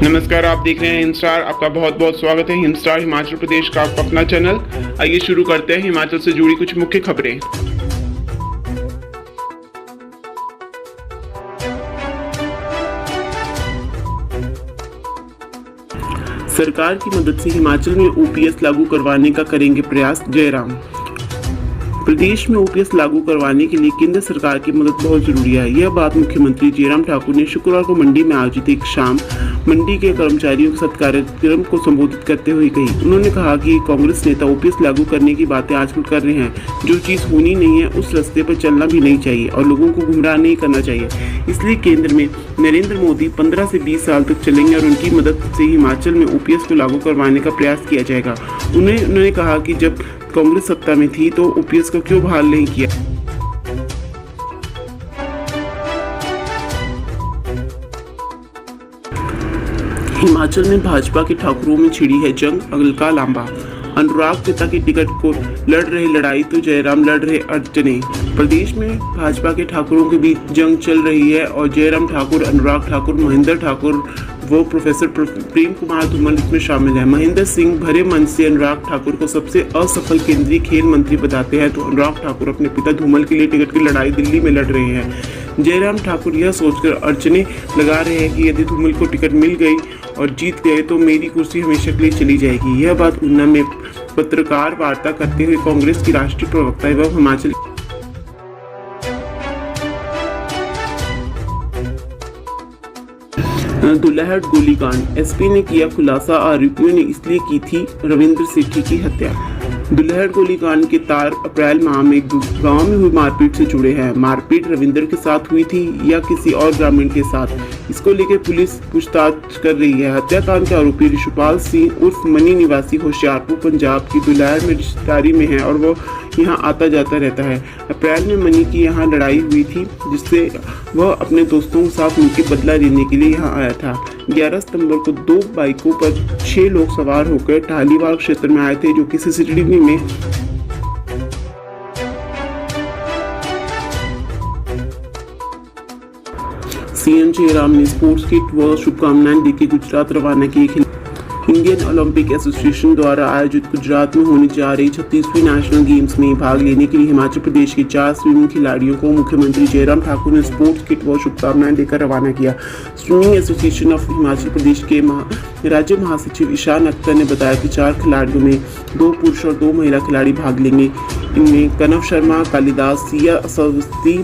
नमस्कार, आप देख रहे हैं हिमस्टार। आपका बहुत बहुत स्वागत है। हिमस्टार हिमाचल प्रदेश का आपका अपना चैनल। आइए शुरू करते हैं हिमाचल से जुड़ी कुछ मुख्य खबरें। सरकार की मदद से हिमाचल में ओपीएस लागू करवाने का करेंगे प्रयास, जयराम। प्रदेश में ओपीएस लागू करवाने के लिए केंद्र सरकार की मदद बहुत जरूरी है। यह बात मुख्यमंत्री जयराम ठाकुर ने शुक्रवार को मंडी में आयोजित एक शाम मंडी के कर्मचारियों के साथ कार्यक्रम को संबोधित करते हुए कही। उन्होंने कहा कि कांग्रेस नेता ओपीएस लागू करने की बातें आजकल कर रहे हैं। जो चीज़ होनी नहीं है उस रास्ते पर चलना भी नहीं चाहिए और लोगों को गुमराह नहीं करना चाहिए। इसलिए केंद्र में नरेंद्र मोदी 15 से 20 साल तक चलेंगे और उनकी मदद से हिमाचल में ओपीएस को लागू करवाने का प्रयास किया जाएगा। उन्होंने कहा कि जब कांग्रेस सत्ता में थी तो ओपीएस को क्यों बहाल नहीं किया। हिमाचल में भाजपा के ठाकुरों में छिड़ी है जंग, अलका लांबा। अनुराग पिता की टिकट को लड़ रहे लड़ाई तो जयराम लड़ रहे अर्चने। प्रदेश में भाजपा के ठाकुरों के बीच जंग चल रही है और जयराम ठाकुर, अनुराग ठाकुर, महेंद्र ठाकुर वो प्रोफेसर प्रेम कुमार धूमल इसमें शामिल है। महेंद्र सिंह भरे मन से अनुराग ठाकुर को सबसे असफल केंद्रीय खेल मंत्री बताते हैं तो अनुराग ठाकुर अपने पिता धूमल के लिए टिकट की लड़ाई दिल्ली में लड़ रहे हैं। जयराम ठाकुर यह सोचकर अड़चने लगा रहे हैं कि यदि धूमल को टिकट मिल गई और जीत गए तो मेरी कुर्सी हमेशा के लिए चली जाएगी। यह बात ऊना में पत्रकार वार्ता करते हुए कांग्रेस की राष्ट्रीय प्रवक्ता एवं हिमाचल दुल्हड़ गोलीकांड, एसपी ने किया खुलासा। आरोपियों ने इसलिए की थी रविंद्र सेठी की हत्या। दुल्हड़ गोलीकांड के तार अप्रैल माह में गांव में हुई मारपीट से जुड़े हैं। मारपीट रविंद्र के साथ हुई थी या किसी और ग्रामीण के साथ, इसको लेकर पुलिस पूछताछ कर रही है। हत्याकांड के आरोपी ऋषुपाल सिंह उर्फ मनी निवासी होशियारपुर पंजाब की दुल्हड़ में रिश्तेदारी में है और वो यहाँ आता जाता रहता है। अप्रैल में मनी की यहाँ लड़ाई हुई थी जिससे वह अपने दोस्तों के साथ मिलकर बदला लेने के लिए यहाँ आया था। 11 सितंबर को 2 बाइकों पर 6 लोग सवार होकर टालीवाल क्षेत्र में आए थे जो कि सीसीटीवी में सीएम जयराम ने स्पोर्ट्स किट व शुभकामनाएं देकर गुजरात रवाना की। इंडियन ओलंपिक एसोसिएशन द्वारा आयोजित गुजरात में होने जा रही 36वीं नेशनल गेम्स में भाग लेने के लिए हिमाचल प्रदेश के 4 स्विमिंग खिलाड़ियों को मुख्यमंत्री जयराम ठाकुर ने स्पोर्ट्स किट व शुभकामनाएं देकर रवाना किया। Swimming association of Himachal Pradesh के राज्य महासचिव ईशान अख्तर ने बताया कि 4 खिलाड़ियों में 2 पुरुष और 2 महिला खिलाड़ी भाग लेंगे। इनमें कनव शर्मा, कालिदास, सिया अवस्थी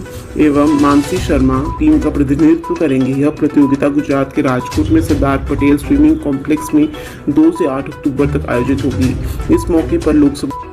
एवं मानसी शर्मा टीम का प्रतिनिधित्व करेंगे। यह प्रतियोगिता गुजरात के राजकोट में सरदार पटेल स्विमिंग कॉम्प्लेक्स में 2 से 8 अक्टूबर तक आयोजित होगी। इस मौके पर लोकसभा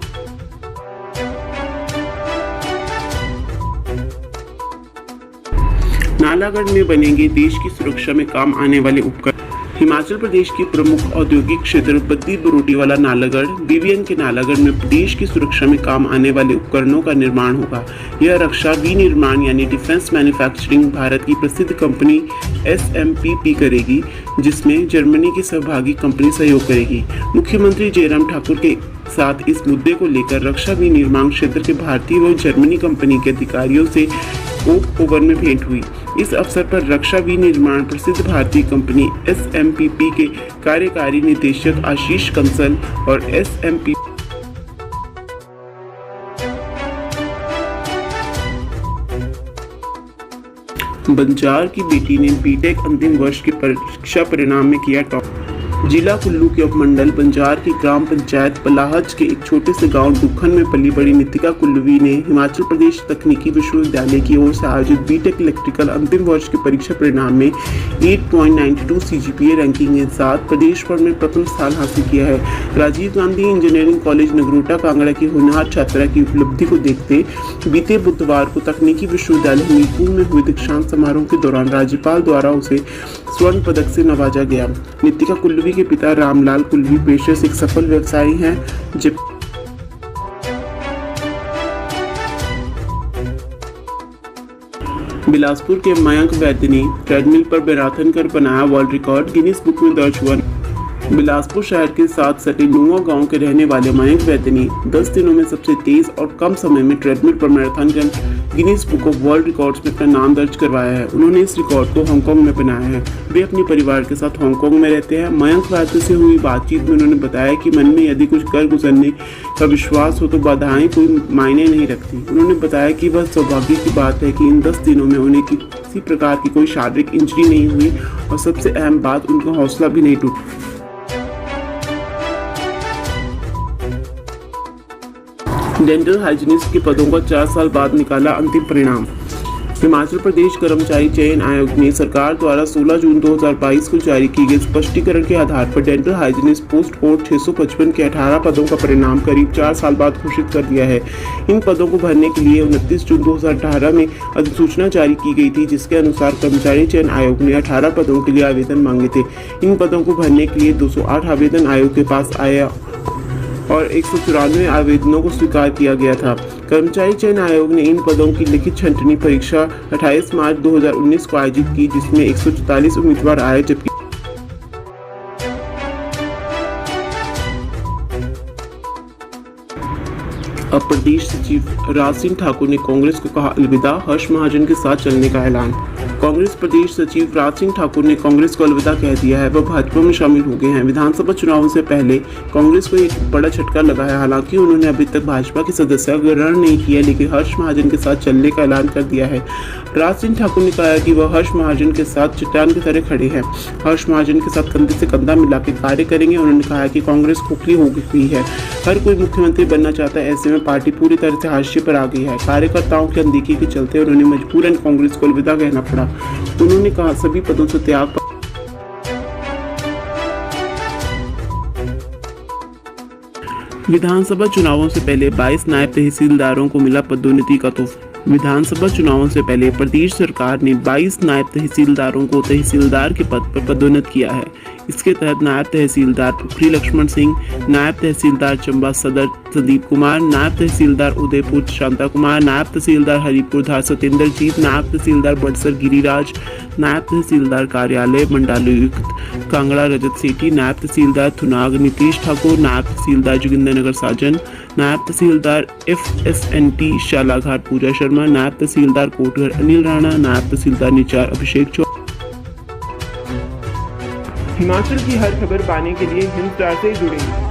नालागढ़ में बनेंगे देश की सुरक्षा में काम आने वाले उपकरण। हिमाचल प्रदेश के प्रमुख औद्योगिक क्षेत्र बद्दी बरोटीवाला नालागढ़ बीबीएन के नालागढ़ में देश की सुरक्षा में काम आने वाले उपकरणों का निर्माण होगा। यह रक्षा विनिर्माण यानी डिफेंस मैन्युफैक्चरिंग भारत की प्रसिद्ध कंपनी SMPP करेगी, जिसमें जर्मनी की सहभागी कंपनी सहयोग करेगी। मुख्यमंत्री जयराम ठाकुर के साथ इस मुद्दे को लेकर रक्षा विनिर्माण क्षेत्र के भारतीय व जर्मनी कंपनी के अधिकारियों से ओक ओवर में भेंट हुई। इस अवसर पर रक्षा विनिर्माण प्रसिद्ध भारतीय कंपनी SMPP के कार्यकारी निदेशक आशीष कंसल और SMPP बंजार की बेटी ने बीटेक अंतिम वर्ष के परीक्षा परिणाम में किया टॉप। जिला कुल्लू के उपमंडल बंजार की ग्राम पंचायत पलाहज के एक छोटे से गांव डुखन में पली बड़ी नितिका कुल्लवी ने हिमाचल प्रदेश तकनीकी विश्वविद्यालय की ओर से आयोजित बीटेक इलेक्ट्रिकल अंतिम वर्ष के परीक्षा परिणाम में 8.92 CGPA रैंकिंग के साथ प्रदेश भर में प्रथम स्थान हासिल किया है। राजीव गांधी इंजीनियरिंग कॉलेज नगरोटा कांगड़ा की होनहार छात्रा की उपलब्धि को देखते बीते बुधवार को तकनीकी विश्वविद्यालय हमीरपुर में हुए दीक्षांत समारोह के दौरान राज्यपाल द्वारा उसे स्वर्ण पदक से नवाजा गया। नितिका कुल्लवी के पिता रामलाल कुल्लवी पेशे से एक सफल व्यवसायी हैं, जब बिलासपुर के मयंक वैद्य ने ट्रेडमिल पर मैराथन कर बनाया वर्ल्ड रिकॉर्ड, गिनीज बुक में दर्ज हुआ। बिलासपुर शहर के साथ सटे नुआ गांव के रहने वाले मयंक वैद्य ने 10 दिनों में सबसे तेज और कम समय में ट्रेडमिल पर marathon run Guinness book of world records में अपना नाम दर्ज करवाया है। उन्होंने इस रिकॉर्ड को हांगकांग में बनाया है। वे अपने परिवार के साथ हांगकांग में रहते हैं। मयंक भारती से हुई बातचीत में उन्होंने बताया कि मन में यदि कुछ कर गुजरने का विश्वास हो तो बाधाएं कोई मायने नहीं रखती। उन्होंने बताया कि वह सौभाग्य की बात है कि इन 10 दिनों में उन्हें किसी प्रकार की कोई शारीरिक इंजरी नहीं हुई और सबसे अहम बात, उनका हौसला भी नहीं टूटा। डेंटल हाइजीनिस्ट के पदों का 4 साल बाद निकाला अंतिम परिणाम। हिमाचल प्रदेश कर्मचारी चयन आयोग ने सरकार द्वारा 16 जून 2022 को जारी की गई स्पष्टीकरण के आधार पर डेंटल हाइजीनिस्ट पोस्ट कोड 655 के 18 पदों का परिणाम करीब 4 साल बाद घोषित कर दिया है। इन पदों को भरने के लिए 29 जून 2018 में अधिसूचना जारी की गई थी, जिसके अनुसार कर्मचारी चयन आयोग ने 18 पदों के लिए आवेदन मांगे थे। इन पदों को भरने के लिए 208 आवेदन आयोग के पास आया और 194 आवेदनों को स्वीकार किया गया था। कर्मचारी चयन आयोग ने इन पदों की लिखित छंटनी परीक्षा 28 मार्च 2019 को आयोजित की, जिसमें 144 उम्मीदवार आए, जबकि अब प्रदेश सचिव राज सिंह ठाकुर ने कांग्रेस को कहा अलविदा, हर्ष महाजन के साथ चलने का ऐलान। कांग्रेस प्रदेश सचिव राज सिंह ठाकुर ने कांग्रेस को अलविदा कह दिया है। वह भाजपा में शामिल हो गए हैं। विधानसभा चुनावों से पहले कांग्रेस को एक बड़ा झटका लगा है। हालांकि उन्होंने अभी तक भाजपा की सदस्यता ग्रहण नहीं किया, लेकिन हर्ष महाजन के साथ चलने का ऐलान कर दिया है। राज सिंह ठाकुर ने कहा कि वह हर्ष महाजन के साथ चट्टान की तरह खड़े हैं। हर्ष महाजन के साथ कंधे से कंधा मिलाकर कार्य करेंगे। उन्होंने कहा कि कांग्रेस खोखली हो गई है, हर कोई मुख्यमंत्री बनना चाहता है, ऐसे में पार्टी पूरी तरह से हाशिए पर आ गई है। कार्यकर्ताओं की अनदेखी के चलते उन्होंने मजबूरन कांग्रेस को अलविदा कहना पड़ा। उन्होंने कहा सभी पदों से त्याग। विधानसभा चुनावों से पहले 22 नायब तहसीलदारों को मिला पदोन्नति का तोहफा। विधानसभा चुनावों से पहले प्रदेश सरकार ने 22 नायब तहसीलदारों को तहसीलदार के पद पर पदोन्नत किया है। इसके तहत नायब तहसीलदार पुखरी लक्ष्मण सिंह, नायब तहसीलदार चंबा सदर संदीप कुमार, नायब तहसीलदार उदयपुर शांता कुमार, नायब तहसीलदार हरिपुर धार सत्येंद्र जीत, नायब तहसीलदार बड़सर गिरिराज, नायब तहसीलदार कार्यालय मंडलायुक्त कांगड़ा रजत सेठी, नायब तहसीलदार थुनाग नीतीश ठाकुर, नायब तहसीलदार जोगिंद्रनगर साजन, नायब तहसीलदार FSNT शालाघाट पूजा शर्मा, नायब तहसीलदार कोटघर अनिल राणा, नायब तहसीलदार निचार अभिषेक चौधरी। हिमाचल की हर खबर पाने के लिए हिंद स्टार से जुड़ें।